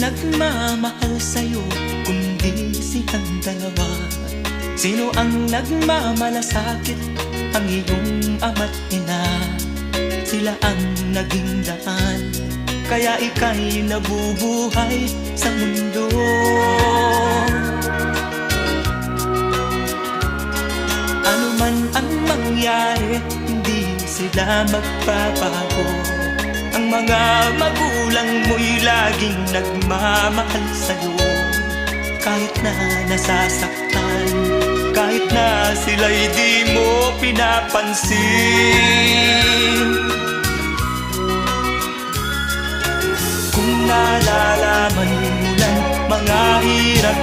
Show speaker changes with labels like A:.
A: nagmamahal sa'yo kundi silang dalawa? Sino ang nagmamalasakit? Ang iyong ama't ina. Sila ang naging daan, kaya ika'y nabubuhay sa mundo. Ano man ang mangyari, hindi sila magbabago. Ang mga magulang mo'y laging nagmamahal sa'yo. Kahit na nasasaktan, kahit na sila'y di mo pinapansin. Kung nalalaman mo lang mga hirap